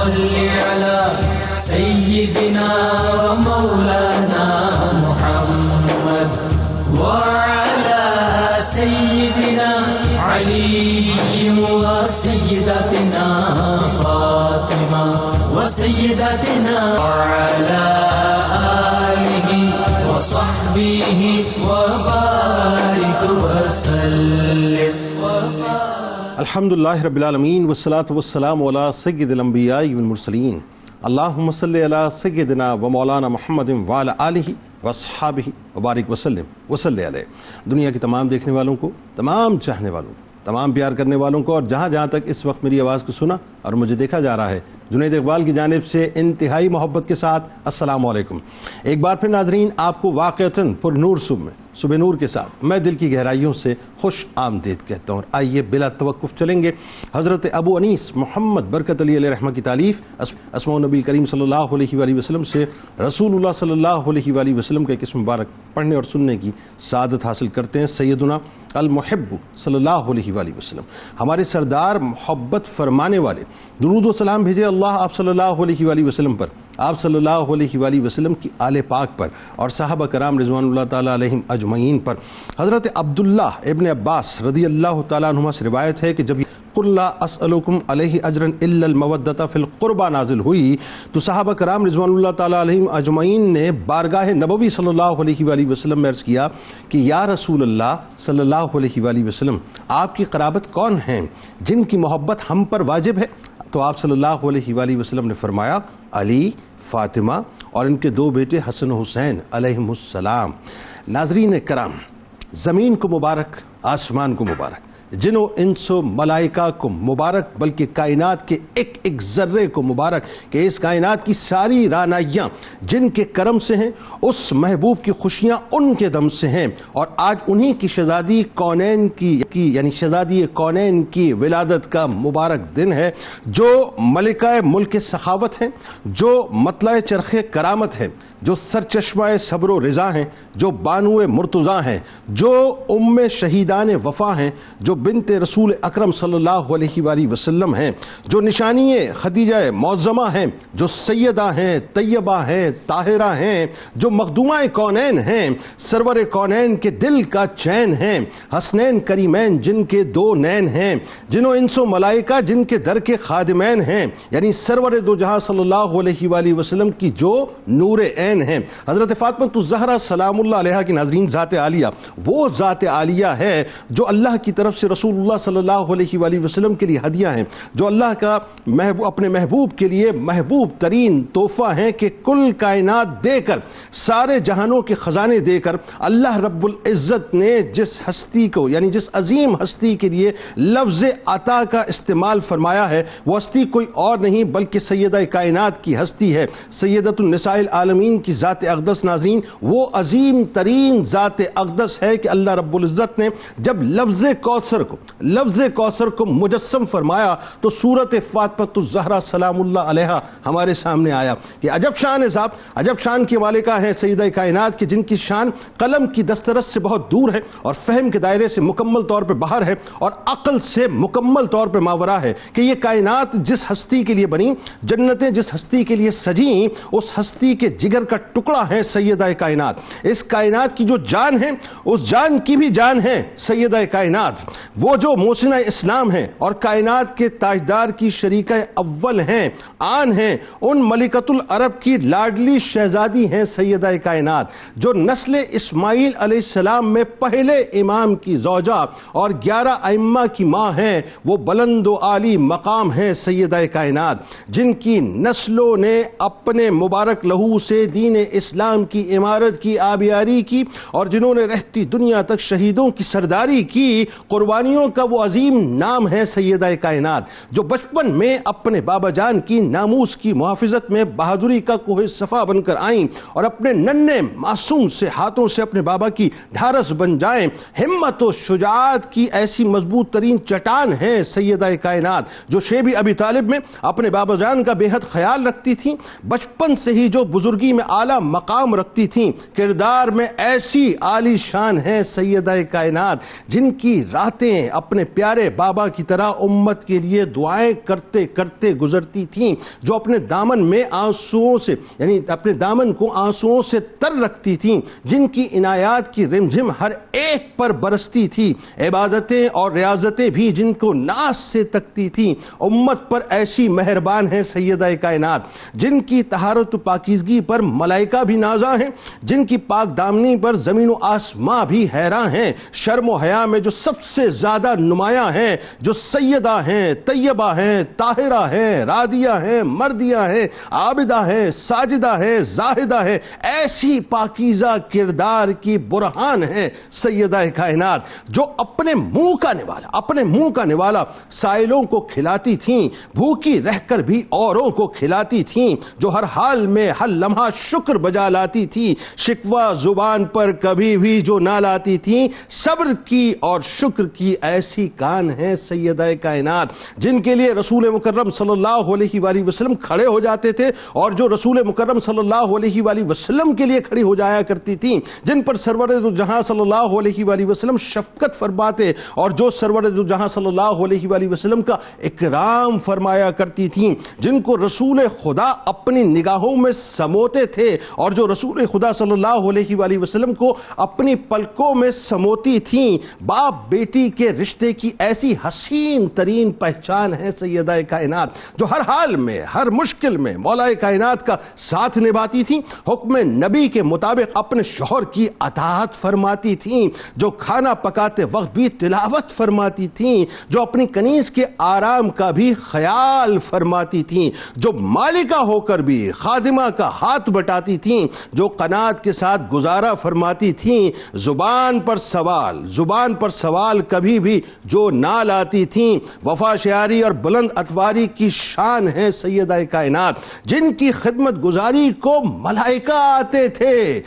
صل على سيدنا ومولانا محمد وعلى سيدنا علي وسيدتنا فاطمة وسيدتنا وعلى آله وصحبه وبارك وسلم. الحمدللہ رب العالمین والصلاة والسلام علی سید الانبیاء والمرسلین. اللہم صلی علی سیدنا و مولانا محمد وعلی آلہ واصحابہ وبارک وسلم وصلی علیہ. دنیا کے تمام دیکھنے والوں کو، تمام چاہنے والوں کو، تمام پیار کرنے والوں کو، اور جہاں جہاں تک اس وقت میری آواز کو سنا اور مجھے دیکھا جا رہا ہے، جنید اقبال کی جانب سے انتہائی محبت کے ساتھ السلام علیکم. ایک بار پھر ناظرین، آپ کو واقعتاً پر نور صبح نور کے ساتھ میں دل کی گہرائیوں سے خوش آمدید کہتا ہوں. آئیے بلا توقف چلیں گے حضرت ابو انیس محمد برکت علی علیہ رحمہ کی تالیف اسماء النبی کریم صلی اللہ علیہ وآلہ وسلم سے رسول اللہ صلی اللہ علیہ وآلہ وسلم کا ایک اسم مبارک پڑھنے اور سننے کی سعادت حاصل کرتے ہیں. سیدنا المحب صلی اللہ علیہ وآلہ وسلم، ہمارے سردار محبت فرمانے والے، درود و سلام بھیجے اللہ آپ صلی اللہ علیہ وآلہ وسلم پر، آپ صلی اللہ علیہ وآلہ وسلم کی آل پاک پر اور صحابہ کرام رضوان اللہ تعالیٰ علیہم اجمعین پر. حضرت عبداللہ ابن عباس رضی اللہ تعالیٰ عنہما سے روایت ہے کہ جب قُلْ لَا أَسْأَلُكُمْ عَلَيْهِ أَجْرًا إِلَّا الْمَوَدَّةَ فِي الْقُرْبَى نازل ہوئی تو صحابہ کرام رضوان اللہ تعالیٰ علیہم اجمعین نے بارگاہ نبوی صلی اللہ علیہ وآلہ وسلم میں عرض کیا کہ یا رسول اللہ صلی اللہ علیہ وآلہ وسلم، آپ کی قرابت کون ہیں جن کی محبت ہم پر واجب ہے؟ تو آپ صلی اللہ علیہ وآلہ وسلم نے فرمایا علی، فاطمہ اور ان کے دو بیٹے حسن و حسین علیہم السلام. ناظرین کرام، زمین کو مبارک، آسمان کو مبارک، جنوں انس و ملائکہ کو مبارک، بلکہ کائنات کے ایک ایک ذرے کو مبارک کہ اس کائنات کی ساری رانائیاں جن کے کرم سے ہیں، اس محبوب کی خوشیاں ان کے دم سے ہیں. اور آج انہی کی شہزادی کونین کی یعنی شہزادی کونین کی ولادت کا مبارک دن ہے، جو ملکہ ملک سخاوت ہیں، جو مطلع چرخ کرامت ہیں، جو سرچشمہ صبر و رضا ہیں، جو بانو مرتضیٰ ہیں، جو ام شہیدان وفا ہیں، جو بنت رسول اکرم صلی اللہ علیہ وآلہ وسلم ہیں، جو نشانی خدیجہ معظمہ ہیں، جو سیدہ ہیں، طیبہ ہیں، طاہرہ ہیں، جو مخدومہ کونین ہیں، سرور کونین کے دل کا چین ہیں، حسنین کریمین جن کے دو نین ہیں، جنوں انس و ملائکہ جن کے در کے خادمین ہیں، یعنی سرور دو جہاں صلی اللہ علیہ وآلہ وسلم کی جو نور عین ہیں. حضرت فاطمہ الزہرا سلام اللہ علیہا کی ناظرین ذات عالیہ وہ ذات عالیہ ہے جو اللہ کی طرف سے رسول اللہ صلی اللہ علیہ وآلہ وسلم کے لیے ہدیہ ہیں، جو اللہ کا اپنے محبوب کے لیے محبوب ترین تحفہ ہیں کہ کل کائنات دے کر، سارے جہانوں کے خزانے دے کر اللہ رب العزت نے جس ہستی کو یعنی جس عظیم ہستی کے لیے لفظ عطا کا استعمال فرمایا ہے، وہ ہستی کوئی اور نہیں بلکہ سیدہ کائنات کی ہستی ہے، سیدۃ النساء العالمین کی ذات اقدس. ناظرین، وہ عظیم ترین ذات اقدس ہے کہ اللہ رب العزت نے جب لفظ کوثر کو مجسم فرمایا تو سورت فاطمہ الزہرا سلام اللہ علیہا ہمارے سامنے آیا کہ عجب شان ہے صاحب، عجب شان کی مالکہ ہیں سیدہ کائنات کی جن کی شان قلم کی دسترس سے بہت دور ہے اور فہم کے دائرے سے مکمل طور پہ باہر ہے اور عقل سے مکمل طور پہ ماورا ہے کہ یہ کائنات جس ہستی کے لیے بنی، جنتیں جس ہستی کے لیے سجیں، اس ہستی کے جگر کا ٹکڑا ہے سیدہ کائنات. اس کائنات کی جو جان ہے اس جان کی بھی جان ہے سیدہ کائنات. وہ جو محسنہ اسلام ہیں اور کائنات کے تاجدار کی شریکہ اول ہیں، آن ہیں، ان ملکۃ العرب کی لاڈلی شہزادی ہیں سیدہ کائنات، جو نسل اسماعیل علیہ السلام میں پہلے امام کی زوجہ اور 11 ائمہ کی ماں ہیں. وہ بلند و عالی مقام ہیں سیدہ کائنات، جن کی نسلوں نے اپنے مبارک لہو سے دین اسلام کی عمارت کی، آبیاری کی، اور جنہوں نے رہتی دنیا تک شہیدوں کی سرداری کی. قربانیوں کا وہ عظیم نام ہے سیدہ کائنات، جو بچپن میں اپنے بابا جان کی ناموس کی محافظت میں بہادری کا کوہ صفا بن کر آئیں اور اپنے ننھے معصوم سے ہاتھوں سے اپنے بابا کی ڈھارس بن جائیں. ہمت و شجاعت کی ایسی مضبوط ترین چٹان ہے سیدہ کائنات، جو شیب ابی طالب میں اپنے بابا جان کا بے حد خیال رکھتی تھیں. بچپن سے ہی جو بزرگی میں اعلیٰ مقام رکھتی تھیں، کردار میں ایسی عالی شان ہیں سیدہ کائنات جن کی راتیں اپنے پیارے بابا کی طرح امت کے لیے دعائیں کرتے کرتے گزرتی تھیں، جو اپنے دامن میں آنسوؤں سے یعنی اپنے دامن کو آنسوؤں سے تر رکھتی تھیں، جن کی عنایات کی رمجھم ہر ایک پر برستی تھی، عبادتیں اور ریاضتیں بھی جن کو ناز سے تکتی تھیں۔ امت پر ایسی مہربان ہیں سیدہ کائنات جن کی طہارت و پاکیزگی پر ملائکہ بھی نازاں ہیں، جن کی پاک دامنی پر زمین و آسماں بھی حیراں ہیں، شرم و حیا میں جو سب سے زیادہ نمایاں ہیں، جو سیدہ ہیں، طیبہ ہیں، طاہرہ ہیں، رادیہ ہیں، مردیہ ہیں، عابدہ ہیں، ساجدہ ہیں، زاہدہ ہیں، ایسی پاکیزہ کردار کی برہان ہیں سیدہ کائنات، جو اپنے منہ کا نوالا سائلوں کو کھلاتی تھیں، بھوکی رہ کر بھی اوروں کو کھلاتی تھیں، جو ہر حال میں ہر لمحہ شکر بجا لاتی تھی، شکوہ زبان پر کبھی بھی جو نہ لاتی تھیں، صبر کی اور شکر کی ایسی کان ہیں سیدہ کائنات، جن کے لیے رسول مکرم صلی اللہ علیہ وآلہ وسلم کھڑے ہو جاتے تھے، اور جو رسول مکرم صلی اللہ علیہ وآلہ وسلم کے لیے کھڑی ہو جایا کرتی تھیں، جن پر سرور دو جہاں صلی اللہ علیہ وآلہ وسلم شفقت فرماتے اور جو سرور دو جہاں صلی اللہ علیہ وآلہ وسلم کا اکرام فرمایا کرتی تھیں، جن کو رسول خدا اپنی نگاہوں میں سموتے تھے اور جو رسول خدا صلی اللہ علیہ وآلہ وسلم کو اپنی پلکوں میں سموتی تھیں، باپ بیٹی کے رشتے کی ایسی حسین ترین پہچان ہے سیدہ کائنات، جو ہر حال میں ہر مشکل میں مولا کائنات کا ساتھ نبھاتی تھیں، حکم نبی کے مطابق اپنے شوہر کی اطاعت فرماتی تھیں، جو کھانا پکاتے وقت بھی تلاوت فرماتی تھیں، جو اپنی کنیز کے آرام کا بھی خیال فرماتی تھیں، جو مالکہ ہو کر بھی خادمہ کا ہاتھ بٹاتی تھیں، جو قناعت کے ساتھ گزارا فرماتی تھیں، زبان پر سوال کبھی بھی جو نہ لاتی تھیں، وفا شعاری اور بلند اتواری کی شان ہے سیدہ کائنات، جن کی خدمت گزاری کو ملائکہ آتے تھے،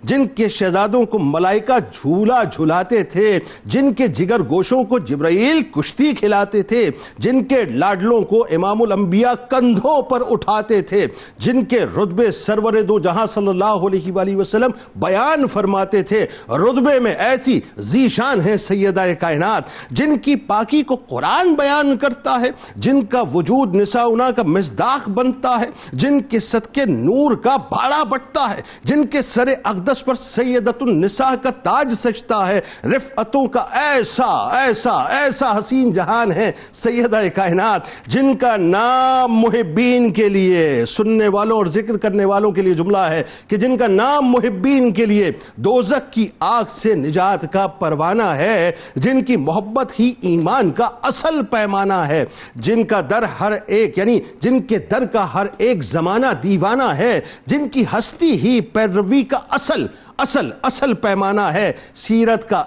جن کے شہزادوں کو ملائکہ جھولا جھلاتے تھے، جن کے جگر گوشوں کو جبرائیل کشتی کھلاتے تھے، جن کے لاڈلوں کو امام الانبیاء کندھوں پر اٹھاتے تھے، جن کے رتبے سرور دو جہاں صلی اللہ علیہ وآلہ وسلم بیان فرماتے تھے، رتبے میں ایسی ذیشان ہے سیدہ کائنات، جن کی پاکی کو قرآن بیان کرتا ہے، جن کا وجود نساؤنا کا مصداق بنتا ہے، جن کے صدقے نور کا باڑا بٹتا ہے، جن کے سر اقدس پر سیدۃ النساء کا تاج سجتا ہے، رفعتوں کا ایسا حسین جہان ہے سیدہ کائنات، جن کا نام محبین کے لیے، سننے والوں اور ذکر کرنے والوں کے لیے جملہ ہے کہ جن کا نام محبین کے لیے دوزخ کی آگ سے نجات کا پروانہ ہے، جن کی محبت ہی ایمان کا اصل پیمانہ ہے، جن کا در ہر ایک جن کے در کا ہر ایک زمانہ دیوانہ ہے، جن کی ہستی ہی پیروی کا اصل پیمانہ ہے، سیرت کا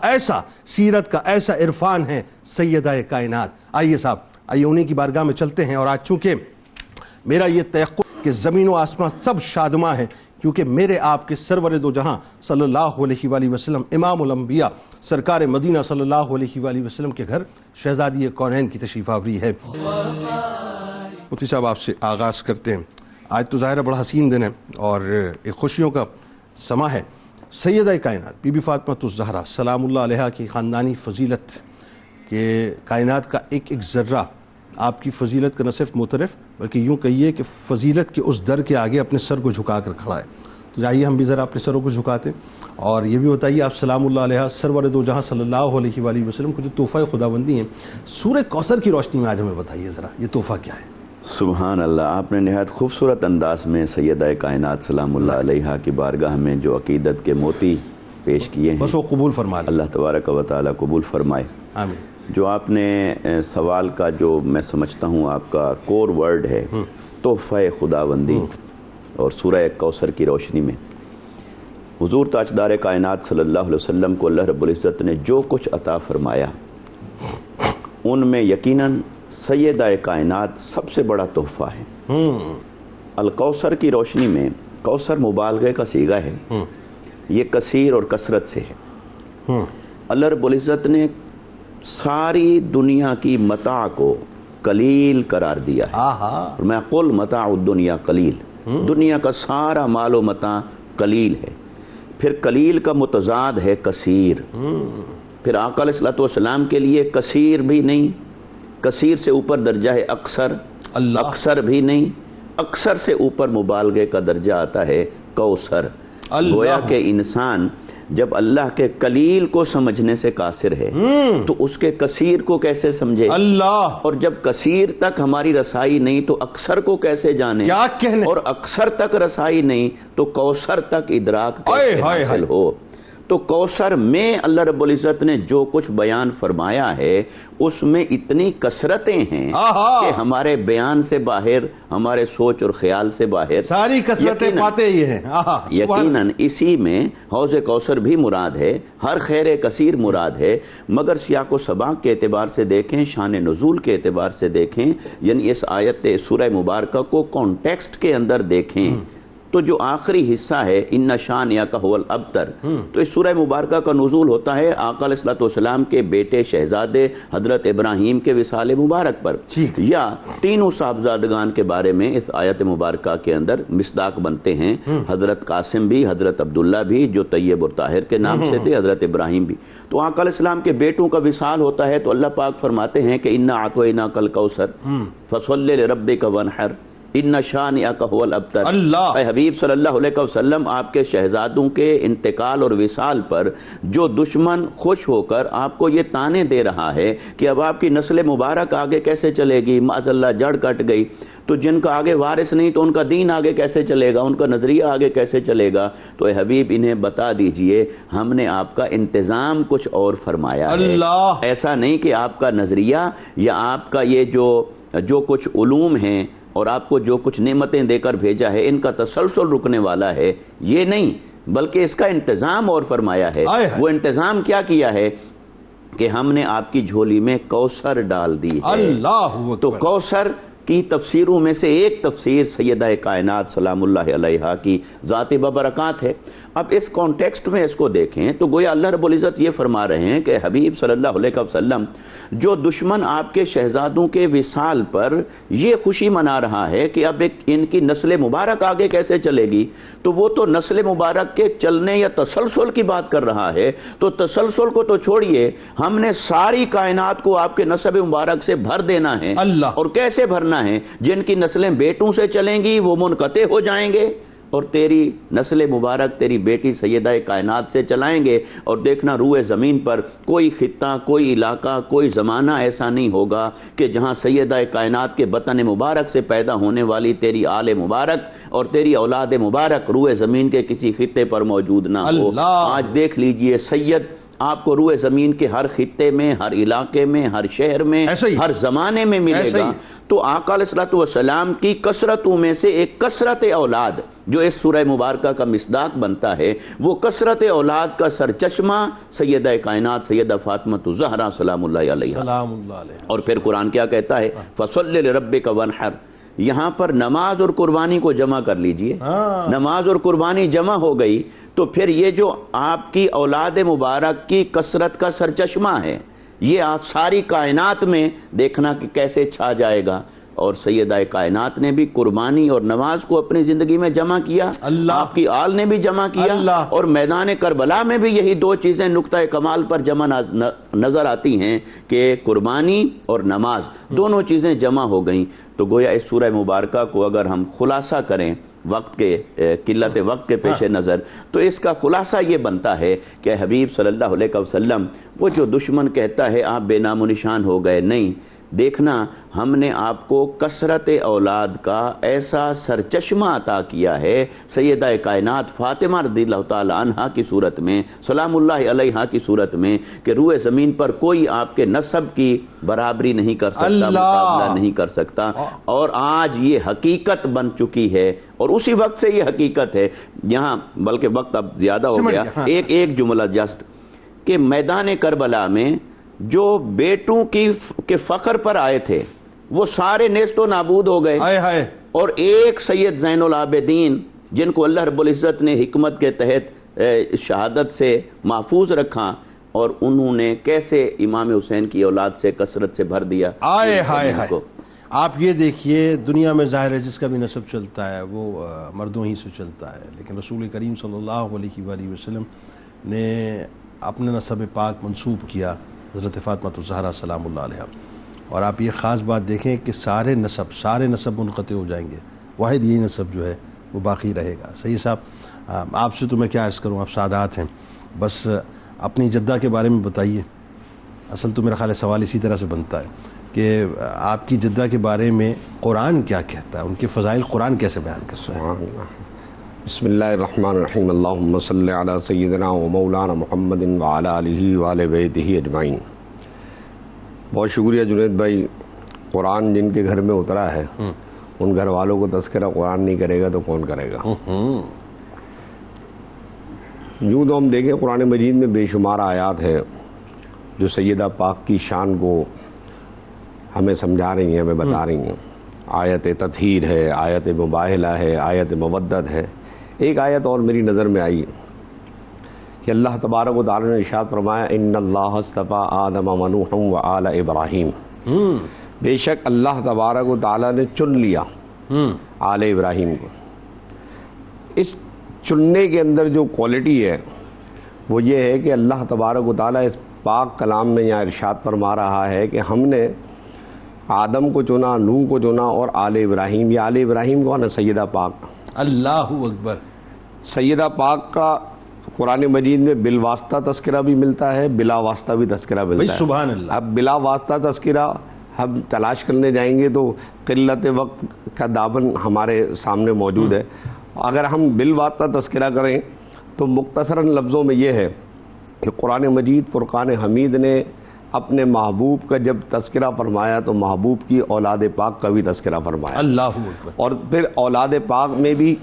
ایسا عرفان ہے سیدہ کائنات۔ آئیے انہی کی بارگاہ میں چلتے ہیں، اور آج چونکہ میرا یہ تیقن کہ زمین و آسمان سب شادماں ہیں، کیونکہ میرے آپ کے سرور دو جہاں صلی اللہ علیہ وآلہ وسلم امام الانبیاء سرکار مدینہ صلی اللہ علیہ وآلہ وسلم کے گھر شہزادی کونین کی تشریف آوری ہے۔ مفتی صاحب آپ سے آغاز کرتے ہیں۔ آج تو ظاہر بڑا حسین دن ہے اور ایک خوشیوں کا سما ہے۔ سیدہ کائنات بی بی فاطمہ الزہرا سلام اللہ علیہا کی خاندانی فضیلت کہ کائنات کا ایک ذرہ آپ کی فضیلت کا نہ صرف معترف بلکہ یوں کہیے کہ فضیلت کے اس در کے آگے اپنے سر کو جھکا کر کھڑا ہے۔ تو جائیے ہم بھی ذرا اپنے سروں کو جھکاتے ہیں اور یہ بھی بتائیے آپ سلام اللہ علیہ سرور دو جہاں صلی اللہ علیہ وآلہ وسلم کو جو تحفہ خداوندی ہیں سورہ کوثر کی روشنی میں آج ہمیں بتائیے ذرا یہ تحفہ کیا ہے؟ سبحان اللہ، آپ نے نہایت خوبصورت انداز میں سیدہ کائنات سلام اللہ علیہا کی بارگاہ میں جو عقیدت کے موتی پیش کیے ہیں بس وہ قبول فرما لیں، اللہ تبارک و تعالی قبول فرمائے۔ آمین۔ جو آپ نے سوال کا جو میں سمجھتا ہوں آپ کا کور ورڈ ہے تحفہ خداوندی، اور سورہ کوثر کی روشنی میں حضور تاجدار کائنات صلی اللہ علیہ وسلم کو اللہ رب العزت نے جو کچھ عطا فرمایا ان میں یقیناً سیدہ کائنات سب سے بڑا تحفہ ہے۔ الکوثر کی روشنی میں کوثر مبالغے کا صیغہ ہے، یہ کثیر اور کثرت سے ہے۔ اللہ رب العزت نے ساری دنیا کی متاع کو قلیل قرار دیا ہے۔ آہا، فرمایا قل متاع الدنیا قلیل، دنیا کا سارا مال و متاع قلیل ہے۔ پھر قلیل کا متضاد ہے کثیر۔ پھر آقا علیہ الصلوۃ والسلام کے لیے کثیر بھی نہیں، کثیر سے اوپر درجہ ہے اکثر، اللہ، اکثر بھی نہیں، اکثر سے اوپر مبالغے کا درجہ آتا ہے کوثر۔ اللہ، گویا کہ انسان جب اللہ کے قلیل کو سمجھنے سے قاصر ہے تو اس کے کثیر کو کیسے سمجھے؟ اللہ، اور جب کثیر تک ہماری رسائی نہیں تو اکثر کو کیسے جانے؟ کیا کہنے، اور اکثر تک رسائی نہیں تو کوثر تک ادراک آئے کیسے ہائے حاصل ہائے۔ ہو؟ تو کوثر میں اللہ رب العزت نے جو کچھ بیان فرمایا ہے اس میں اتنی کثرتیں ہیں آہا، کہ ہمارے بیان سے باہر، ہمارے سوچ اور خیال سے باہر، ساری کثرتیں یقیناً پاتے ہی ہیں۔ آہا، سبحان یقیناً اسی میں حوض کوثر بھی مراد ہے، ہر خیر کثیر مراد ہے، مگر سیاق و سباق کے اعتبار سے دیکھیں، شان نزول کے اعتبار سے دیکھیں، یعنی اس آیت سورہ مبارکہ کو کانٹیکسٹ کے اندر دیکھیں تو جو آخری حصہ ہے ان شانئک هو الابتر، تو اس سورہ مبارکہ کا نزول ہوتا ہے آقا علیہ الصلوۃ والسلام کے بیٹے شہزادے حضرت ابراہیم کے وصال مبارک پر، یا تینوں صاحبزادگان کے بارے میں اس آیت مبارکہ کے اندر مصداق بنتے ہیں، حضرت قاسم بھی، حضرت عبداللہ بھی جو طیب اور طاہر کے نام سے تھے، حضرت ابراہیم بھی۔ تو آقا علیہ السلام کے بیٹوں کا وصال ہوتا ہے تو اللہ پاک فرماتے ہیں کہ انا اعطیناک الکوثر فصل لربک وانحر ان شانئک هو الابتر۔ اللہ، اے حبیب صلی اللہ علیہ وسلم، آپ کے شہزادوں کے انتقال اور وصال پر جو دشمن خوش ہو کر آپ کو یہ تانے دے رہا ہے کہ اب آپ کی نسل مبارک آگے کیسے چلے گی، معاذ اللہ جڑ کٹ گئی، تو جن کا آگے وارث نہیں تو ان کا دین آگے کیسے چلے گا، ان کا نظریہ آگے کیسے چلے گا؟ تو اے حبیب انہیں بتا دیجئے ہم نے آپ کا انتظام کچھ اور فرمایا ہے، اللہ، ایسا نہیں کہ آپ کا نظریہ یا آپ کا یہ جو کچھ علوم ہیں اور آپ کو جو کچھ نعمتیں دے کر بھیجا ہے ان کا تسلسل رکنے والا ہے، یہ نہیں، بلکہ اس کا انتظام اور فرمایا ہے۔ وہ انتظام کیا کیا ہے کہ ہم نے آپ کی جھولی میں کوثر ڈال دی ہے۔ اللہ، تو کوثر کی تفسیروں میں سے ایک تفسیر سیدہ کائنات سلام اللہ علیہا کی ذات ببرکات ہے۔ اب اس کانٹیکسٹ میں اس کو دیکھیں تو گویا اللہ رب العزت یہ فرما رہے ہیں کہ حبیب صلی اللہ علیہ وسلم جو دشمن آپ کے شہزادوں کے وصال پر یہ خوشی منا رہا ہے کہ اب ان کی نسل مبارک آگے کیسے چلے گی، تو وہ تو نسل مبارک کے چلنے یا تسلسل کی بات کر رہا ہے، تو تسلسل کو تو چھوڑیے، ہم نے ساری کائنات کو آپ کے نسب مبارک سے بھر دینا ہے۔ اللہ، اور کیسے بھرنا ہے؟ جن کی نسلیں بیٹوں سے چلیں گی وہ منقطع ہو جائیں گے، اور تیری نسل مبارک تیری بیٹی سیدہ کائنات سے چلائیں گے، اور دیکھنا روئے زمین پر کوئی خطہ، کوئی علاقہ، کوئی زمانہ ایسا نہیں ہوگا کہ جہاں سیدہ کائنات کے بطن مبارک سے پیدا ہونے والی تیری آل مبارک اور تیری اولاد مبارک روئے زمین کے کسی خطے پر موجود نہ ہو۔ آج دیکھ لیجئے سید آپ کو روئے زمین کے ہر خطے میں، ہر علاقے میں، ہر شہر میں، ہر زمانے میں ملے گا۔ تو آقا علیہ الصلوۃ والسلام کی کثرتوں میں سے ایک کثرت اولاد جو اس سورہ مبارکہ کا مصداق بنتا ہے، وہ کثرت اولاد کا سرچشمہ سیدہ کائنات سیدہ فاطمہ الزہرا سلام اللہ علیہا۔ اور پھر قرآن کیا کہتا ہے؟ فَصَلِّ لِرَبِّكَ وَانْحَرْ۔ یہاں پر نماز اور قربانی کو جمع کر لیجئے، نماز اور قربانی جمع ہو گئی تو پھر یہ جو آپ کی اولاد مبارک کی کثرت کا سرچشمہ ہے یہ آپ ساری کائنات میں دیکھنا کہ کیسے چھا جائے گا۔ اور سیدہ کائنات نے بھی قربانی اور نماز کو اپنی زندگی میں جمع کیا، آپ کی آل نے بھی جمع کیا، اور میدان کربلا میں بھی یہی دو چیزیں نقطہ کمال پر جمع نظر آتی ہیں کہ قربانی اور نماز، دونوں چیزیں جمع ہو گئیں۔ تو گویا اس سورہ مبارکہ کو اگر ہم خلاصہ کریں وقت کے قلت وقت کے پیش نظر تو اس کا خلاصہ یہ بنتا ہے کہ حبیب صلی اللہ علیہ وسلم وہ جو دشمن کہتا ہے آپ بے نام و نشان ہو گئے، نہیں، دیکھنا ہم نے آپ کو کثرت اولاد کا ایسا سرچشمہ عطا کیا ہے سیدہ کائنات فاطمہ رضی اللہ تعالی عنہا کی صورت میں، سلام اللہ علیہا کی صورت میں، کہ روئے زمین پر کوئی آپ کے نسب کی برابری نہیں کر سکتا، مقابلہ نہیں کر سکتا، اور آج یہ حقیقت بن چکی ہے، اور اسی وقت سے یہ حقیقت ہے۔ یہاں بلکہ وقت اب زیادہ ہو گیا، ایک جملہ جسٹ کہ میدان کربلا میں جو بیٹوں کے فخر پر آئے تھے وہ سارے نیست و نابود ہو گئے، اور ایک سید زین العابدین جن کو اللہ رب العزت نے حکمت کے تحت شہادت سے محفوظ رکھا، اور انہوں نے کیسے امام حسین کی اولاد سے کثرت سے بھر دیا آئے ہائے ہائے. آپ یہ دیکھیے دنیا میں ظاہر ہے جس کا بھی نسب چلتا ہے وہ مردوں ہی سے چلتا ہے، لیکن رسول کریم صلی اللہ علیہ وآلہ وسلم نے اپنے نسب پاک منسوب کیا حضرت فاطمہ الزہرا سلام اللہ علیہ. اور آپ یہ خاص بات دیکھیں کہ سارے نسب منقطع ہو جائیں گے، واحد یہی نسب جو ہے وہ باقی رہے گا. سید صاحب آپ سے تو میں کیا عرض کروں، آپ سعادات ہیں، بس اپنی جدہ کے بارے میں بتائیے. اصل تو میرا خیال ہے سوال اسی طرح سے بنتا ہے کہ آپ کی جدہ کے بارے میں قرآن کیا کہتا ہے، ان کے فضائل قرآن کیسے بیان کرتا ہے؟ بسم اللہ الرحمن الرحیم. اللہم صلی علی سیدنا و مولانا محمد وعلی آلہ وآل بیتہ اجمعین. بہت شکریہ جنید بھائی. قرآن جن کے گھر میں اترا ہے ان گھر والوں کو تذکرہ قرآن نہیں کرے گا تو کون کرے گا؟ یوں تو ہم دیکھیں قرآن مجید میں بے شمار آیات ہیں جو سیدہ پاک کی شان کو ہمیں سمجھا رہی ہیں، ہمیں بتا رہی ہیں. آیت تطہیر ہے، آیت مباہلہ ہے، آیت مودت ہے. ایک آیت اور میری نظر میں آئی کہ اللہ تبارک و تعالی نے ارشاد فرمایا ان اللہ اصطفیٰ آدم و نوحا و آل ابراہیم. بے شک اللہ تبارک و تعالی نے چن لیا آل ابراہیم کو. اس چننے کے اندر جو کوالٹی ہے وہ یہ ہے کہ اللہ تبارک و تعالی اس پاک کلام میں یہاں ارشاد فرما رہا ہے کہ ہم نے آدم کو چنا، نوح کو چنا اور آل ابراہیم. یہ آل ابراہیم کون ہے؟ سیدہ پاک. اللہ اکبر. سیدہ پاک کا قرآن مجید میں بالواسطہ تذکرہ بھی ملتا ہے، بلا واسطہ بھی تذکرہ ملتا ہے. سبحان اللہ. اب بلا واسطہ تذکرہ ہم تلاش کرنے جائیں گے تو قلت وقت کا دامن ہمارے سامنے موجود ہے. اگر ہم بالواسطہ تذکرہ کریں تو مختصراً لفظوں میں یہ ہے کہ قرآن مجید فرقان حمید نے اپنے محبوب کا جب تذکرہ فرمایا تو محبوب کی اولاد پاک کا بھی تذکرہ فرمایا. اللہ اکبر. اور پھر اولاد پاک میں بھی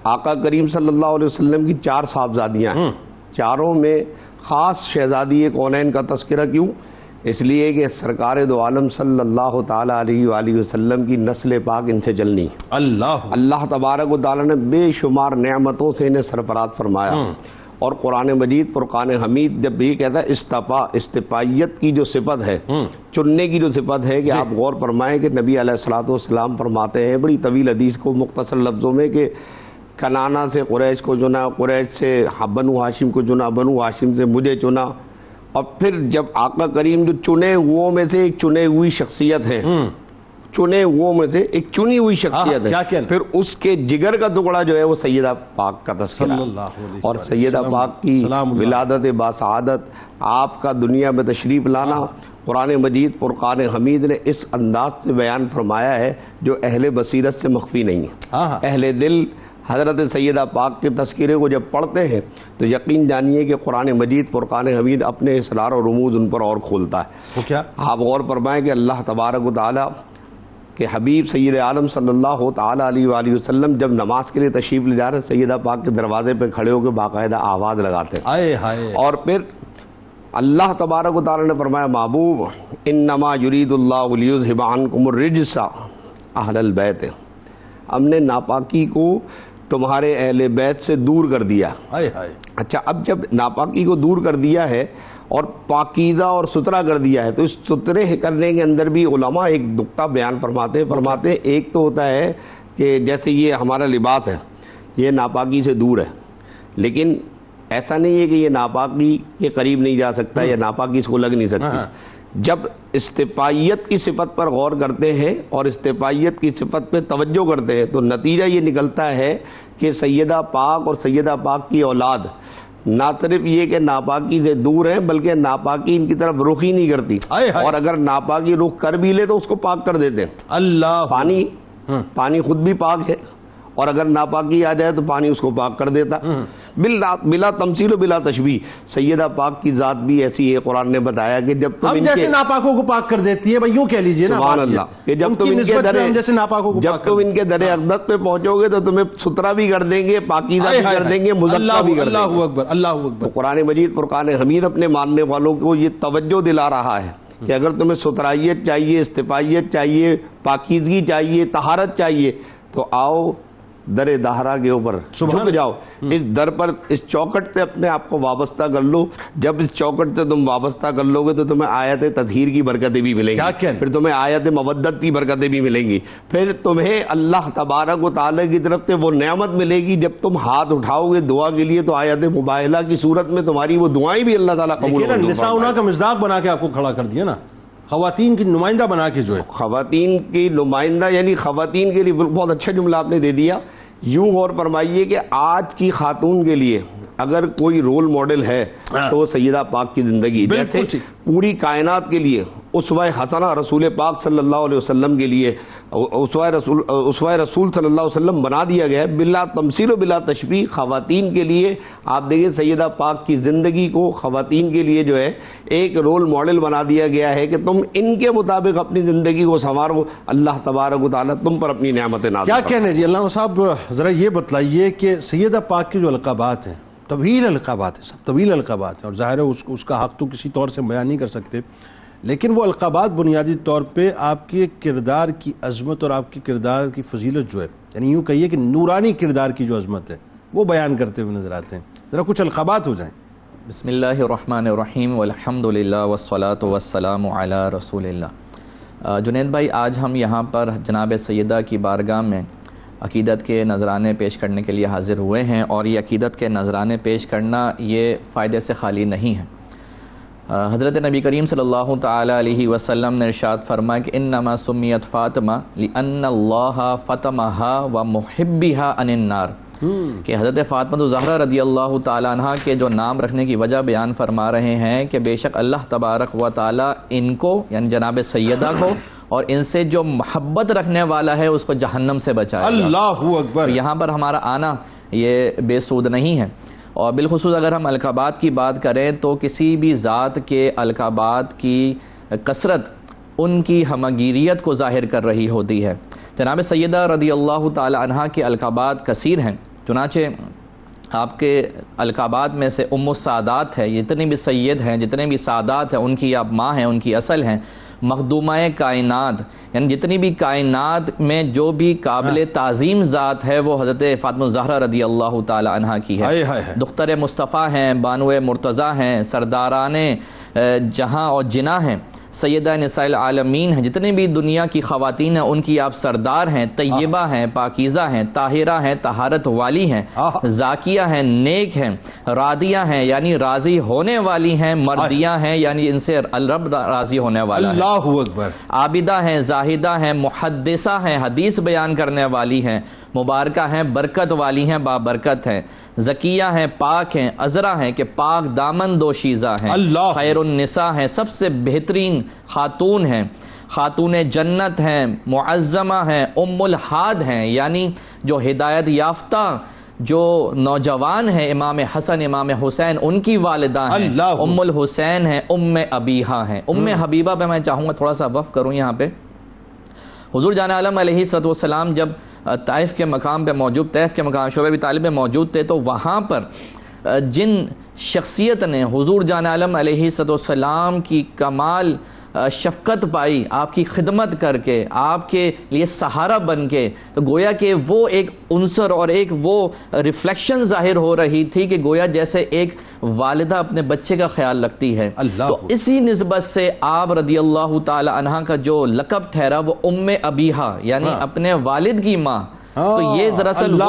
آقا کریم صلی اللہ علیہ وسلم کی 4 صاحبزادیاں ہیں. چاروں میں خاص شہزادی کونین کا تذکرہ کیوں؟ اس لیے کہ سرکار دو عالم صلی اللہ تعالیٰ علیہ وآلہ وسلم کی نسل پاک ان سے چلنی. اللہ تبارک و تعالیٰ نے بے شمار نعمتوں سے انہیں سرفراز فرمایا. اور قرآن مجید فرقان حمید جب یہ کہتا ہے استفائیت کی جو صفت ہے، چننے کی جو صفت ہے، کہ آپ غور فرمائیں کہ نبی علیہ الصلوۃ والسلام فرماتے ہیں بڑی طویل حدیث کو مختصر لفظوں میں کہ کنانہ سے قریش کو چنا، قریش سے بنو ہاشم کو چنا، بنو ہاشم سے مجھے چنا. اور پھر جب آقا کریم جو چنے ہوئوں میں سے ایک چنے ہوئی شخصیت ہے، چنے ہوئوں میں سے ایک چنی ہوئی شخصیت ہے، پھر اس کے جگر کا ٹکڑا جو ہے وہ سیدہ پاک کا تذکرہ. اور سیدہ پاک کی ولادت باسعادت، آپ کا دنیا میں تشریف لانا قرآن مجید فرقان حمید نے اس انداز سے بیان فرمایا ہے جو اہل بصیرت سے مخفی نہیں ہے. اہل دل حضرت سیدہ پاک کے تذکرے کو جب پڑھتے ہیں تو یقین جانیے کہ قرآن مجید فرقان حمید اپنے اسرار و رموز ان پر اور کھولتا ہے. وہ کیا؟ آپ غور فرمائیں کہ اللہ تبارک و تعالیٰ کہ حبیب سید عالم صلی اللہ تعالیٰ علیہ وآلہ وسلم جب نماز کے لیے تشریف لے جا رہے سیدہ پاک کے دروازے پہ کھڑے ہو کے باقاعدہ آواز لگاتے ہیں. اور پھر اللہ تبارک و تعالیٰ نے فرمایا محبوب انما یرید اللہ لیذھب عنکم الرجس اہل البیت، ہم نے ناپاکی کو تمہارے اہل بیت سے دور کر دیا. اچھا، اب جب ناپاکی کو دور کر دیا ہے اور پاکیزہ اور ستھرا کر دیا ہے تو اس ستھرے کرنے کے اندر بھی علماء ایک نقطہ بیان فرماتے ہیں. ایک تو ہوتا ہے کہ جیسے یہ ہمارا لباس ہے یہ ناپاکی سے دور ہے، لیکن ایسا نہیں ہے کہ یہ ناپاکی کے قریب نہیں جا سکتا یا ناپاکی اس کو لگ نہیں سکتی. جب استفائیت کی صفت پر غور کرتے ہیں اور استفائیت کی صفت پہ توجہ کرتے ہیں تو نتیجہ یہ نکلتا ہے کہ سیدہ پاک اور سیدہ پاک کی اولاد نہ صرف یہ کہ ناپاکی سے دور ہیں بلکہ ناپاکی ان کی طرف رخ ہی نہیں کرتی. اور اگر ناپاکی رخ کر بھی لے تو اس کو پاک کر دیتے ہیں. اللہ پانی خود بھی پاک ہے اور اگر ناپاکی آ جائے تو پانی اس کو پاک کر دیتا. بلا تمثیل و بلا تشبیہ سیدہ پاک کی ذات بھی ایسی ہے. قرآن نے بتایا کہ جب تم جیسے ناپاکوں کو پاک کر دیتی ہے، بھائی یوں کہہ لیجئے نا، سبحان اللہ، کہ جب تم ان کے در اقدس پہ پہنچو گے تو تمہیں ستھرا بھی کر دیں گے، پاکیزہ بھی کر دیں گے، مزکا بھی کر دیں گے. اللہ اکبر، اللہ اکبر. تو قرآن مجید فرقان حمید اپنے ماننے والوں کو یہ توجہ دلا رہا ہے کہ اگر تمہیں ستھرائیت چاہیے، استفائیت چاہیے، پاکیزگی چاہیے، طہارت چاہیے تو آؤ در دہرا کے اوپر جھک جاؤ، اس در پر، اس چوکٹ سے اپنے آپ کو وابستہ کر لو. جب اس چوکٹ سے تم وابستہ کر لو گے تو تمہیں آیت تطہیر کی برکتیں بھی ملیں گی، پھر تمہیں آیت مودت کی برکتیں بھی ملیں گی، پھر تمہیں اللہ تبارک و تعالیٰ کی طرف سے وہ نعمت ملے گی. جب تم ہاتھ اٹھاؤ گے دعا کے لیے تو آیت مباہلہ کی صورت میں تمہاری وہ دعائیں بھی اللہ تعالیٰ قبول کریں. نساؤنا کا مصداق بنا کے آپ کو کھڑا کر دیا نا، خواتین کی نمائندہ بنا کے، جو ہے خواتین کی نمائندہ، یعنی خواتین کے لیے بہت اچھا جملہ آپ نے دے دیا. یوں غور فرمائیے کہ آج کی خاتون کے لیے اگر کوئی رول ماڈل ہے تو وہ سیدہ پاک کی زندگی، جیسے پوری کائنات کے لیے اسوہ حسنہ رسول پاک صلی اللہ علیہ وسلم کے لیے اسوہ رسول صلی اللہ علیہ وسلم بنا دیا گیا ہے بلا تمثیل و بلا تشبیہ. خواتین کے لیے آپ دیکھیں سیدہ پاک کی زندگی کو خواتین کے لیے جو ہے ایک رول ماڈل بنا دیا گیا ہے کہ تم ان کے مطابق اپنی زندگی کو سنوارو، اللہ تبارک و تعالیٰ تم پر اپنی نعمتیں نازل کیا کہنے جی. علامہ صاحب ذرا یہ بتلائیے کہ سیدہ پاک کے جو القابات ہیں، طویل القابات ہیں، سب طویل القابات ہیں، اور ظاہر ہے اس کا حق تو کسی طور سے بیان نہیں کر سکتے، لیکن وہ القابات بنیادی طور پہ آپ کے کردار کی عظمت اور آپ کی کردار کی فضیلت جو ہے، یعنی یوں کہیے کہ نورانی کردار کی جو عظمت ہے وہ بیان کرتے ہوئے نظر آتے ہیں. ذرا کچھ القابات ہو جائیں. بسم اللہ الرحمن الرحیم والحمد للہ والصلاة والسلام علی رسول اللہ. جنید بھائی، آج ہم یہاں پر جناب سیدہ کی بارگاہ میں عقیدت کے نذرانے پیش کرنے کے لیے حاضر ہوئے ہیں، اور یہ عقیدت کے نذرانے پیش کرنا یہ فائدے سے خالی نہیں ہے. حضرت نبی کریم صلی اللہ تعالی علیہ وسلم نے ارشاد فرمایا کہ انما سمیت فاطمہ لأن اللہ فطمها ومحبها عن النار، کہ حضرت فاطمہ زہرا رضی اللہ تعالی عنہ کے جو نام رکھنے کی وجہ بیان فرما رہے ہیں کہ بے شک اللہ تبارک و تعالی ان کو، یعنی جناب سیدہ کو، اور ان سے جو محبت رکھنے والا ہے اس کو جہنم سے بچائے. اللہ اکبر. یہاں پر ہمارا آنا یہ بے سود نہیں ہے. اور بالخصوص اگر ہم القابات کی بات کریں تو کسی بھی ذات کے القابات کی کثرت ان کی ہمگیریت کو ظاہر کر رہی ہوتی ہے. جناب سیدہ رضی اللہ تعالی عنہ کے القابات کثیر ہیں، چنانچہ آپ کے القابات میں سے ام السادات ہے. جتنے بھی سید ہیں، جتنے بھی سادات ہیں، ان کی آپ ماں ہیں، ان کی اصل ہیں. مخدومہ کائنات، یعنی جتنی بھی کائنات میں جو بھی قابل تعظیم ذات ہے وہ حضرت فاطمہ زہرا رضی اللہ تعالی عنہ کی ہے. دختر مصطفیٰ ہیں، بانو مرتضیٰ ہیں، سرداران جہاں اور جناح ہیں، سیدہ نساء العالمین ہیں. جتنے بھی دنیا کی خواتین ہیں ان کی آپ سردار ہیں، طیبہ ہیں، پاکیزہ ہیں، طاہرہ ہیں، طہارت والی ہیں، زاکیہ ہیں، نیک ہیں، راضیہ ہیں یعنی راضی ہونے والی ہیں، مردیہ ہیں یعنی ان سے الرب راضی ہونے والا ہے. اللہ اکبر. عابدہ ہیں، زاہدہ ہیں، محدثہ ہیں، حدیث بیان کرنے والی ہیں، مبارکہ ہیں، برکت والی ہیں، بابرکت ہیں، زکیہ ہیں، پاک ہیں، عذرا ہیں کہ پاک دامن دوشیزہ ہیں، خیر النساء ہیں، سب سے بہترین خاتون ہیں، خاتون جنت ہیں، معظمہ ہیں، ام الحاد ہیں یعنی جو ہدایت یافتہ جو نوجوان ہیں، امام حسن امام حسین ان کی والدہ ہیں، ام الحسین ہیں، ام ابیہا ہیں. ام حبیبہ پہ میں چاہوں گا تھوڑا سا وقف کروں. یہاں پہ حضور جان عالم علیہ السلام جب طائف کے مقام پہ موجود، طائف کے مقام شعبہ ابی طالب میں موجود تھے، تو وہاں پر جن شخصیت نے حضور جان عالم علیہ السلام کی کمال شفقت پائی، آپ کی خدمت کر کے، آپ کے لیے سہارا بن کے، تو گویا کہ وہ ایک عنصر اور ایک وہ ریفلیکشن ظاہر ہو رہی تھی کہ گویا جیسے ایک والدہ اپنے بچے کا خیال رکھتی ہے. تو اسی نسبت سے آپ رضی اللہ تعالی عنہ کا جو لقب ٹھہرا وہ ام ابیہا یعنی اپنے والد کی ماں. تو یہ دراصل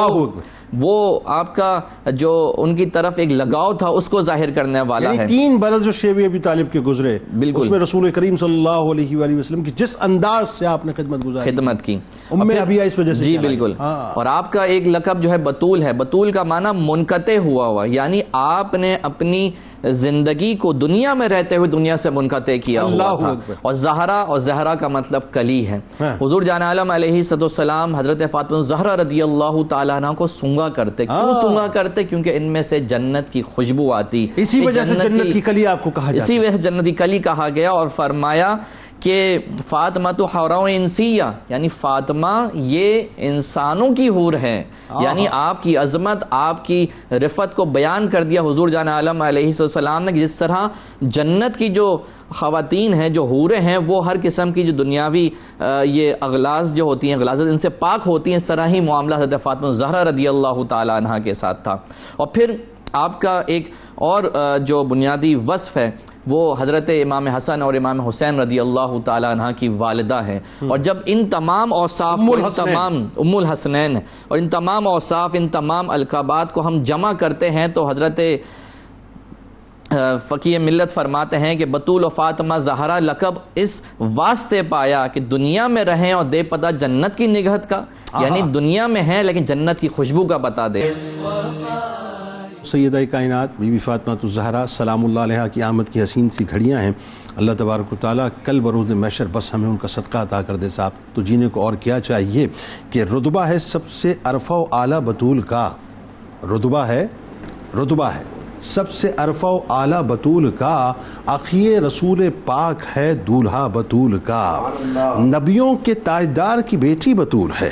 وہ آپ کا جو ان کی طرف ایک لگاؤ تھا اس کو ظاہر کرنے والا ہے. 3 برس جو شیب ابی طالب کے گزرے، اس میں رسول کریم صلی اللہ علیہ وآلہ وسلم کی جس انداز سے آپ نے خدمت کی، ام ابیہا اس وجہ سے. جی بالکل. اور آپ کا ایک لقب جو ہے بطول ہے. بطول کا معنی منقطع ہوا یعنی آپ نے اپنی زندگی کو دنیا میں رہتے ہوئے دنیا سے منقطع کیا ہوا تھا. اور زہرا کا مطلب کلی ہے. حضور جان عالم علیہ السلام حضرت فاطمہ زہرا رضی اللہ تعالیٰ عنہ کو سونگا کرتے. کیوں سونگا کرتے؟ کیونکہ ان میں سے جنت کی خوشبو آتی. اسی وجہ سے جنت کی کلی آپ کو کہا جاتا ہے. اسی وجہ سے جنت کی کلی کہا گیا. اور فرمایا کہ فاطمہ تو حورا انسیہ یعنی فاطمہ یہ انسانوں کی حور ہے. یعنی آپ کی عظمت، آپ کی رفت کو بیان کر دیا حضور جان عالم علیہ والسلام نے جس طرح جنت کی جو خواتین ہیں، جو حوریں ہیں، وہ ہر قسم کی جو دنیاوی یہ اغلاظ جو ہوتی ہیں، اغلاظت ان سے پاک ہوتی ہیں، اس طرح ہی معاملہ حضرت فاطمہ الزہرا رضی اللہ تعالی عنہ کے ساتھ تھا۔ اور پھر آپ کا ایک اور جو بنیادی وصف ہے وہ حضرت امام حسن اور امام حسین رضی اللہ تعالی عنہ کی والدہ ہے، اور جب ان تمام اوصاف ام الحسنین اور ان تمام اوصاف، ان تمام القابات کو ہم جمع کرتے ہیں تو حضرت فقیہ ملت فرماتے ہیں کہ بطول و فاطمہ زہرا لقب اس واسطے پایا کہ دنیا میں رہیں اور دے پتہ جنت کی نگہت کا، یعنی دنیا میں ہیں لیکن جنت کی خوشبو کا بتا دے۔ سیدہ کائنات بی بی فاطمہ الزہرا سلام اللہ علیہا کی آمد کی حسین سی گھڑیاں ہیں۔ اللہ تبارک و تعالیٰ کل بروز محشر بس ہمیں ان کا صدقہ عطا کر دے صاحب، تو جینے کو اور کیا چاہیے کہ رتبہ ہے سب سے عرفہ و اعلیٰ بطول کا، رتبہ ہے سب سے عرفہ و اعلیٰ بطول کا، اخی رسول پاک ہے دولہا بطول کا، نبیوں کے تاجدار کی بیٹی بطول ہے،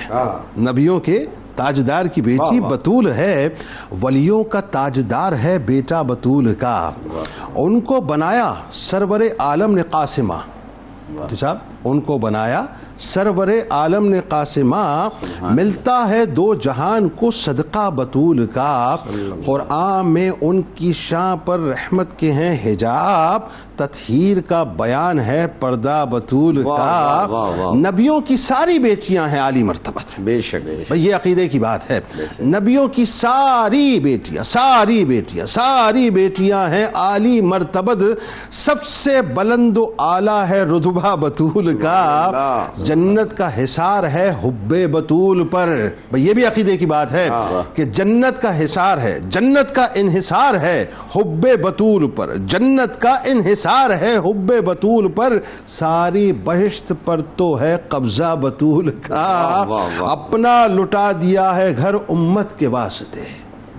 نبیوں کے تاجدار کی بیٹی بطول ہے، ولیوں کا تاجدار ہے بیٹا بطول کا، ان کو بنایا سرور عالم نے قاسمہ، صاحب ان کو بنایا سرور عالم نے قاسمہ، ملتا ہے دو جہان کو صدقہ بطول کا، قرآن میں ان کی شان پر رحمت کے ہیں حجاب، تطہیر کا بیان ہے پردہ بطول کا، نبیوں کی ساری بیٹیاں ہیں عالی مرتبت، بے شک بھئی یہ عقیدے کی بات ہے، نبیوں کی ساری بیٹیاں ہیں عالی مرتبت، سب سے بلند و اعلیٰ ہے رتبہ بطول کا، جنت کا حصار ہے حب بطول پر، یہ بھی عقیدے کی بات ہے کہ جنت کا حصار ہے، جنت کا انحصار ہے حب بطول پر، جنت کا انحصار ہے حب بطول پر، ساری بہشت پر تو ہے قبضہ بطول کا، اپنا لٹا دیا ہے گھر امت کے واسطے،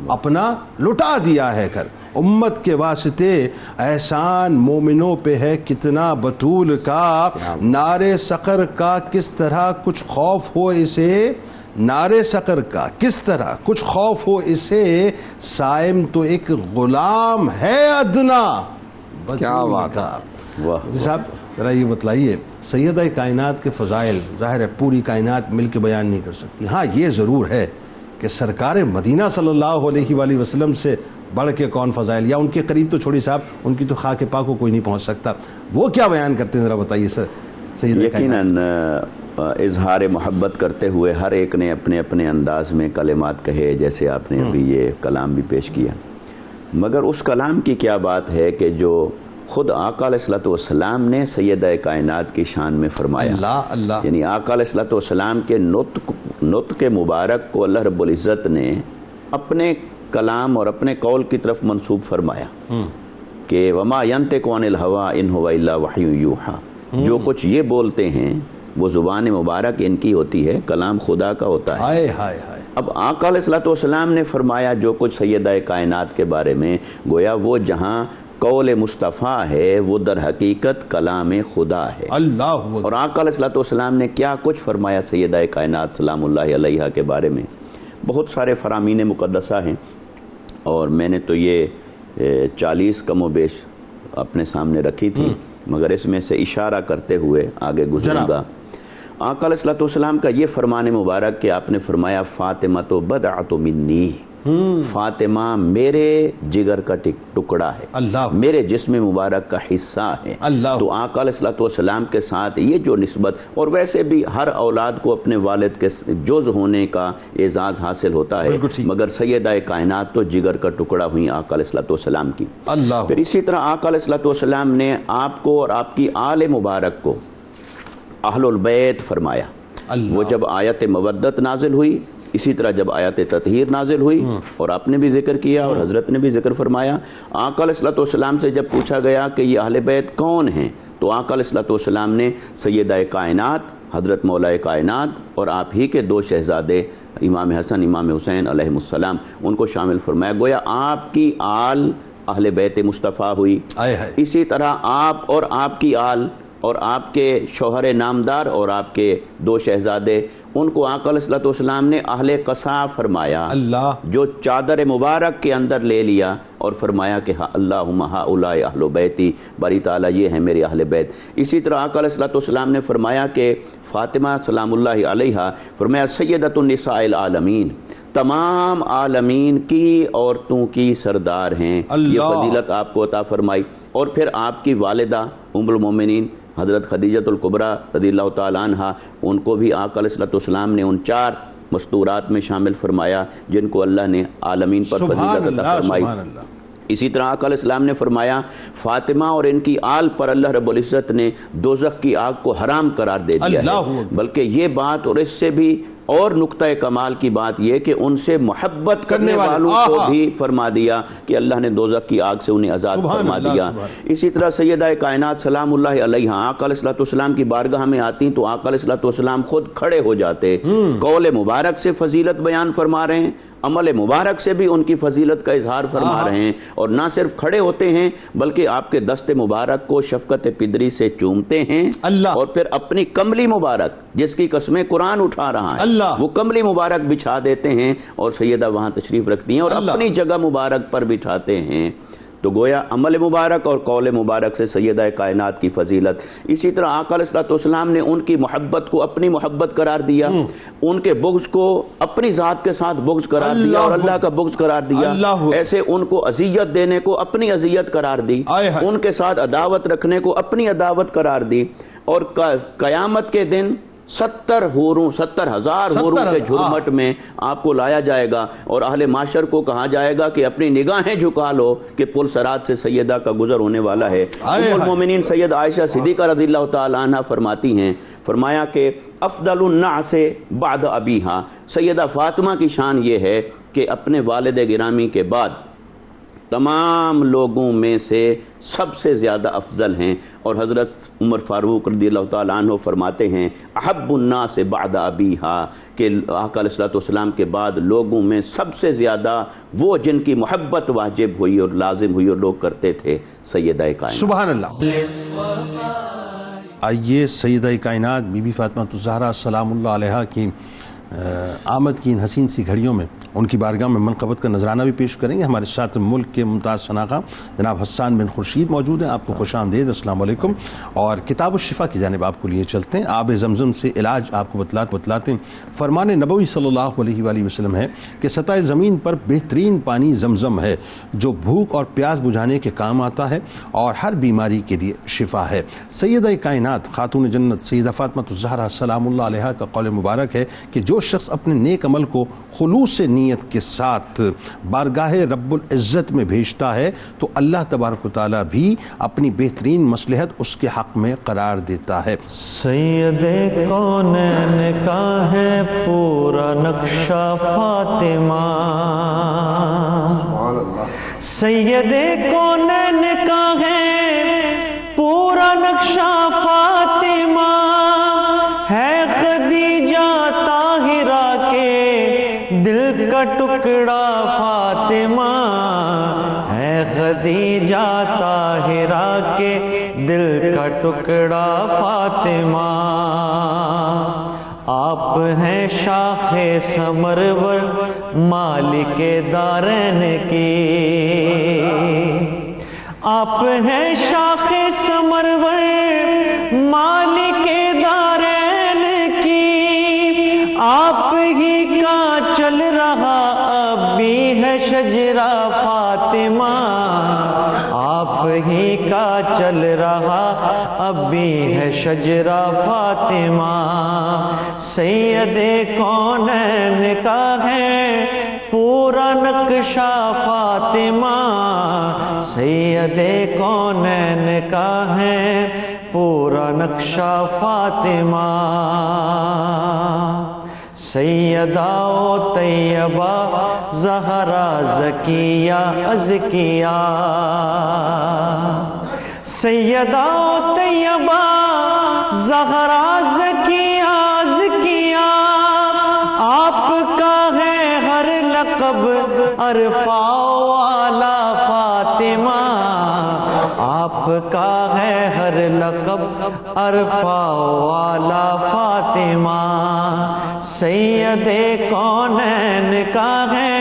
اپنا لٹا دیا ہے گھر امت کے واسطے، احسان مومنوں پہ ہے کتنا بطول کا، نارے سقر کا کس طرح کچھ خوف ہو اسے، نارے سقر کا کس طرح کچھ خوف ہو اسے، صائم تو ایک غلام ہے ادنا، کیا بات ہے صاحب۔ ذرا یہ بتلائیے سیدہ کائنات کے فضائل ظاہر ہے پوری کائنات مل کے بیان نہیں کر سکتی، ہاں یہ ضرور ہے کہ سرکار مدینہ صلی اللہ علیہ وآلہ وسلم سے بڑھ کے کون فضائل، یا ان کے قریب تو چھوڑی صاحب، ان کی تو خاک پاک کو کوئی نہیں پہنچ سکتا، وہ کیا بیان کرتے ہیں ذرا بتائیے سر۔ یقیناً اظہار محبت کرتے ہوئے ہر ایک نے اپنے اپنے انداز میں کلمات کہے، جیسے آپ نے ابھی یہ کلام بھی پیش کیا، مگر اس کلام کی کیا بات ہے کہ جو خود آقا علیہ الصلوۃ والسلام نے سیدہ کائنات کی شان میں فرمایا، یعنی آقا علیہ الصلوۃ والسلام کے نطق مبارک کو اللہ رب العزت نے اپنے کلام اور اپنے قول کی طرف منسوب فرمایا کہ وما ینطق عن الہویٰ ان ھو الا وحی یوحیٰ، جو کچھ یہ بولتے ہیں وہ زبان مبارک ان کی ہوتی ہے، کلام خدا کا ہوتا ہے۔ اب آقا علیہ الصلوۃ والسلام نے فرمایا جو کچھ سیدہ کائنات کے بارے میں، گویا وہ جہاں قول مصطفیٰ ہے وہ در حقیقت کلام خدا ہے، اور آقا علیہ الصلوۃ والسلام نے کیا کچھ فرمایا سیدہ کائنات سلام اللہ علیہا کے بارے میں، بہت سارے فرامین مقدسہ ہیں، اور میں نے تو یہ 40 کم و بیش اپنے سامنے رکھی تھی، مگر اس میں سے اشارہ کرتے ہوئے آگے گزروں گا۔ آقا علیہ الصلوۃ والسلام کا یہ فرمان مبارک کہ آپ نے فرمایا فاطمہ بضعۃ منی، فاطمہ میرے جگر کا ٹکڑا ہے، میرے جسم مبارک کا حصہ ہے، تو آقا علیہ الصلوۃ والسلام کے ساتھ یہ جو نسبت، اور ویسے بھی ہر اولاد کو اپنے والد کے جز ہونے کا اعزاز حاصل ہوتا ہے، مگر سیدہ کائنات تو جگر کا ٹکڑا ہوئی آقا علیہ الصلوۃ والسلام کی۔ پھر اسی طرح آقا علیہ الصلوۃ والسلام نے آپ کو اور آپ کی آل مبارک کو اہل البیت فرمایا، وہ جب آیت مودت نازل ہوئی، اسی طرح جب آیت تطہیر نازل ہوئی، اور آپ نے بھی ذکر کیا اور حضرت نے بھی ذکر فرمایا، آقا علیہ الصلوۃ والسلام سے جب پوچھا گیا کہ یہ اہل بیت کون ہیں، تو آقا علیہ الصلوۃ والسلام نے سیدہ کائنات حضرت مولا کائنات اور آپ ہی کے 2 شہزادے امام حسن امام حسین علیہم السلام ان کو شامل فرمایا، گویا آپ کی آل اہل بیت مصطفیٰ ہوئی، اسی طرح آپ اور آپ کی آل اور آپ کے شوہر نامدار اور آپ کے 2 شہزادے، ان کو آقا علیہ الصلوۃ والسلام نے اہل قصا فرمایا، اللہ، جو چادر مبارک کے اندر لے لیا اور فرمایا کہ اللہم ہؤلاء اہل بیتی، باری تعالیٰ یہ ہیں میرے اہل بیت۔ اسی طرح آقا علیہ الصلوۃ والسلام نے فرمایا کہ فاطمہ سلام اللہ علیہا، فرمایا سیدۃ النساء العالمین، تمام عالمین کی عورتوں کی سردار ہیں، یہ فضیلت آپ کو عطا فرمائی۔ اور پھر آپ کی والدہ ام المومنین حضرت خدیجۃ الکبریٰ رضی اللہ تعالیٰ عنہ، ان کو بھی آقا علیہ الصلوۃ والسلام نے ان 4 مستورات میں شامل فرمایا جن کو اللہ نے عالمین پر فضیلت عطا فرمائی۔ اسی طرح آقا علیہ السلام نے فرمایا فاطمہ اور ان کی آل پر اللہ رب العزت نے دوزخ کی آگ کو حرام قرار دے دیا ہے، بلکہ یہ بات اور اس سے بھی اور نقطہ کمال کی بات یہ کہ ان سے محبت کرنے والوں کو بھی فرما دیا کہ اللہ نے دوزخ کی آگ سے انہیں آزاد فرما دیا۔ اسی طرح سیدہ کائنات سلام اللہ علیہا آقا علیہ الصلوۃ والسلام کی بارگاہ میں آتی تو آقا علیہ الصلوۃ والسلام خود کھڑے ہو جاتے، قول مبارک سے فضیلت بیان فرما رہے ہیں، عمل مبارک سے بھی ان کی فضیلت کا اظہار فرما رہے ہیں، اور نہ صرف کھڑے ہوتے ہیں بلکہ آپ کے دست مبارک کو شفقت پدری سے چومتے ہیں، اور پھر اپنی کملی مبارک جس کی قسمیں قرآن اٹھا رہا ہے وہ کملی مبارک بچھا دیتے ہیں اور سیدہ وہاں تشریف رکھتی ہیں اور اپنی جگہ مبارک پر بٹھاتے ہیں۔ تو گویا عمل مبارک اور قول مبارک سے سیدہ کائنات کی فضیلت۔ اسی طرح آقا علیہ الصلوۃ والسلام نے ان کی محبت کو اپنی محبت قرار دیا، ان کے بغض کو اپنی ذات کے ساتھ بغض قرار دیا اور اللہ کا بغض قرار دیا، ایسے ان کو اذیت دینے کو اپنی اذیت قرار دی، ان کے ساتھ عداوت رکھنے کو اپنی عداوت قرار دی، اور قیامت کے دن 70,000 حوروں کے جھرمٹ میں آپ کو لایا جائے گا اور اہل معاشر کو کہا جائے گا کہ اپنی نگاہیں جھکا لو کہ پل صراط سے سیدہ کا گزر ہونے والا ہے۔ ام المومنین سید عائشہ صدیقہ رضی اللہ تعالیٰ عنہ فرماتی ہیں، فرمایا کہ افضل الناس بعد ابیہا، سیدہ فاطمہ کی شان یہ ہے کہ اپنے والد گرامی کے بعد تمام لوگوں میں سے سب سے زیادہ افضل ہیں، اور حضرت عمر فاروق رضی اللہ تعالیٰ عنہ فرماتے ہیں احب الناس بعد ابیہا، کہ آقا علیہ الصلوۃ والسلام کے بعد لوگوں میں سب سے زیادہ وہ جن کی محبت واجب ہوئی اور لازم ہوئی اور لوگ کرتے تھے، سیدہ کائنات۔ سبحان اللہ۔ آئیے سیدہ کائنات بی بی فاطمہ الزہرا سلام اللہ علیہا کی آمد کی ان حسین سی گھڑیوں میں ان کی بارگاہ میں منقبت کا نذرانہ بھی پیش کریں گے۔ ہمارے ساتھ ملک کے ممتاز شناخواہ جناب حسان بن خورشید موجود ہیں، آپ کو خوش آمدید، السلام علیکم۔ اور کتاب الشفا کی جانب آپ کو لیے چلتے ہیں۔ آب زمزم سے علاج آپ کو بتلاتے ہیں۔ فرمان نبوی صلی اللہ علیہ وآلہ وسلم ہے کہ سطح زمین پر بہترین پانی زمزم ہے جو بھوک اور پیاس بجھانے کے کام آتا ہے اور ہر بیماری کے لیے شفا ہے۔ سیدہ کائنات خاتون جنت سیدہ فاطمہ الزہرا سلام اللہ علیہا کا قول مبارک ہے کہ جو شخص اپنے نیک عمل کو خلوص سے نیت کے ساتھ بارگاہ رب العزت میں بھیجتا ہے تو اللہ تبارک و تعالیٰ بھی اپنی بہترین مصلحت اس کے حق میں قرار دیتا ہے۔ سید کونین کا ہے پورا نقشہ فاطمہ، سید کونین کا ہے پورا نقشہ فاطمہ، ہے خدیجہ طاہرہ کے دل کا ٹکڑا فاطمہ، ہے خدیجہ طاہرہ کے دل کا ٹکڑا فاطمہ، آپ ہیں شاخ سمرور مالک دارین کی، آپ ہیں شاخ سمرور مالک دارین کی، آپ ہی کا چل رہا اب بھی ہے شجرہ فاطمہ، آپ ہی کا چل رہا اب بھی ہے شجرہ فاطمہ، سید کونین کا ہے پورا نقشہ فاطمہ، سید کونین کا ہے پورا نقشہ فاطمہ، سیدہ و طیبہ زہرا زکیہ ازکیہ، سیدہ و طیبہ زہرا زکیہ ازکیہ، آپ کا ہے ہر لقب عرفہ والا فاطمہ، آپ کا ہے ہر لقب عرفہ والا فاطمہ، سید کونین کا ہے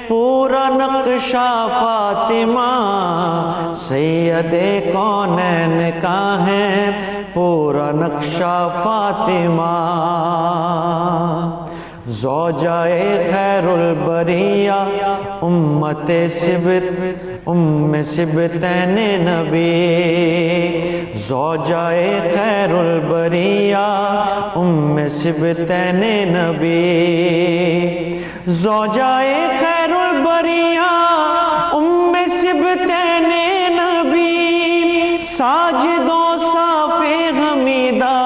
پورا نقشہ فاطمہ، سید کونین کا ہے پورا نقشہ فاطمہ، زوجائے خیر البریہ امت سبت سبتین نبی، زوجائے خیر البریہ سبتین نبی، زوجائے خیر البریہ سبتین نبی، ساجد و صاف حمیدہ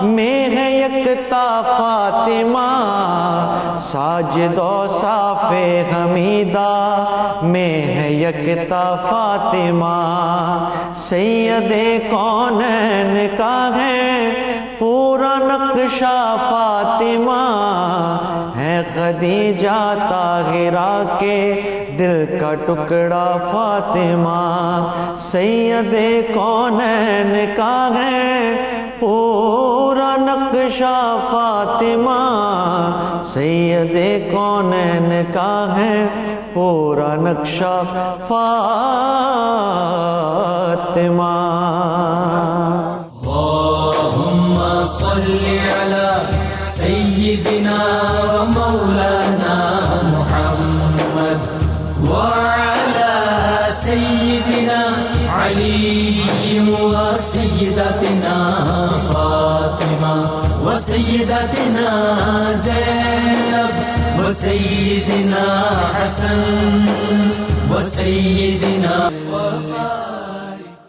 میں ہے یکتا فاطمہ، ساجد و صاف حمیدہ میں ہے یکتا فاطمہ، سید کونین کا ہے پورا نقشہ فاطمہ، ہے خدیجہ طاہرہ کے دل کا ٹکڑا فاطمہ، سید کونین کا ہے پورا نقشہ فاطمہ، سید کونین کا ہے پورا نقشہ فاطمہ۔ اللهم صل على سيدنا ومولانا محمد وعلى سيدنا علي وسيدتنا فاطمة وسيدتنا زينب وسيدنا حسن وسيدنا